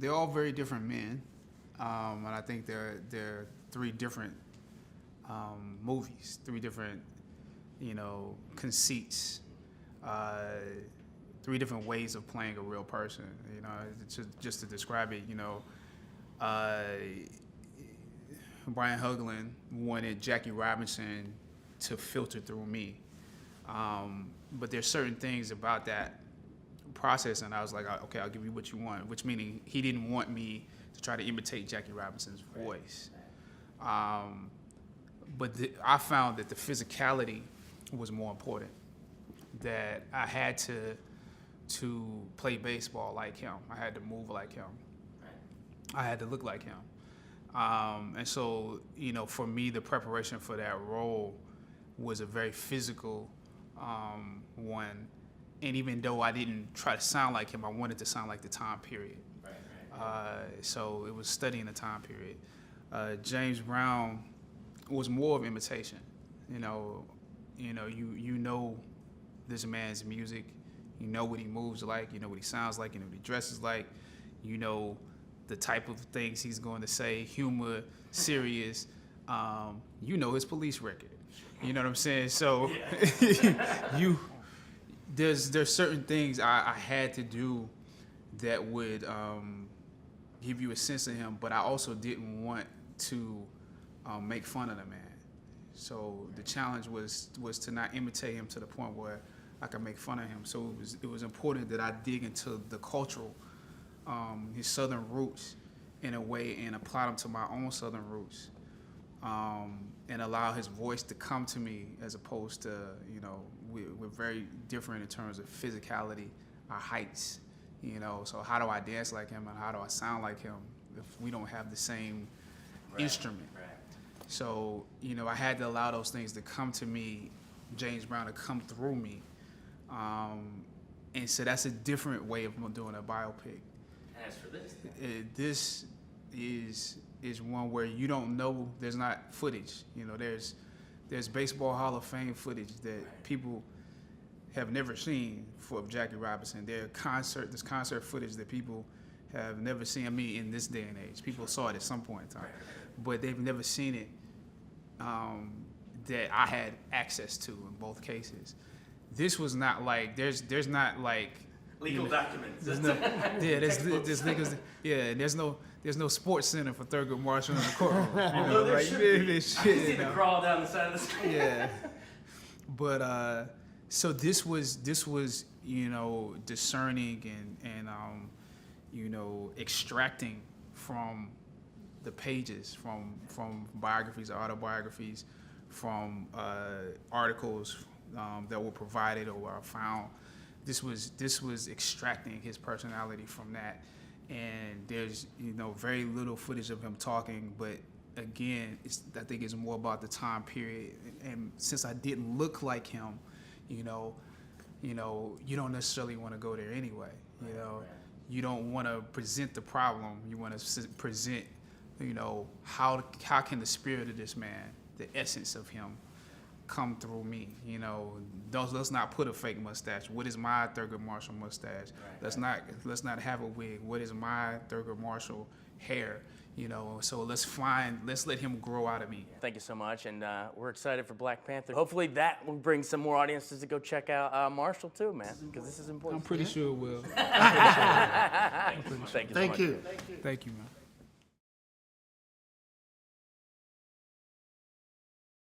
they're all very different men, and I think they're three different movies, three different, conceits, three different ways of playing a real person. Just to describe it, Brian Hudlin wanted Jackie Robinson to filter through me, but there's certain things about that process, and I was like, okay, I'll give you what you want, which meaning he didn't want me to try to imitate Jackie Robinson's voice. But I found that the physicality was more important, that I had to play baseball like him. I had to move like him. I had to look like him. And so, for me, the preparation for that role was a very physical one. And even though I didn't try to sound like him, I wanted to sound like the time period. So it was studying the time period. James Brown was more of imitation. You know this man's music. You know what he moves like. You know what he sounds like. You know what he dresses like. You know the type of things he's going to say, humor, serious. You know his police record. You know what I'm saying? So there's certain things I had to do that would give you a sense of him, but I also didn't want to make fun of the man. So the challenge was to not imitate him to the point where I could make fun of him. So it was important that I dig into the cultural, his Southern roots in a way, and apply them to my own Southern roots, and allow his voice to come to me, as opposed to, we're very different in terms of physicality, our heights, so how do I dance like him and how do I sound like him if we don't have the same instrument? So, I had to allow those things to come to me, James Brown to come through me. And so that's a different way of doing a biopic. As for this? This is one where you don't know, there's not footage. There's Baseball Hall of Fame footage that people have never seen for Jackie Robinson. There's concert footage that people have never seen. I mean, in this day and age, people saw it at some point in time, but they've never seen it that I had access to in both cases. This was not like there's not like legal documents. There's no, there's niggas. Yeah, there's no sports center for Thurgood Marshall in the courtroom. Although there should be. I see the crawl down the side of the screen. Yeah, but so this was discerning and extracting from the pages, from biographies, autobiographies, from articles that were provided or were found. This was extracting his personality from that, and there's very little footage of him talking, but again, I think it's more about the time period. And since I didn't look like him, you don't necessarily want to go there anyway. You don't want to present the problem. You want to present, how can the spirit of this man, the essence of him, come through me. Let's not put a fake mustache. What is my Thurgood Marshall mustache? Let's not have a wig. What is my Thurgood Marshall hair? So let's let him grow out of me. Thank you so much, and we're excited for Black Panther. Hopefully that will bring some more audiences to go check out Marshall too, man, because this is important. I'm pretty sure it will. Thank you so much. Thank you. Thank you, man.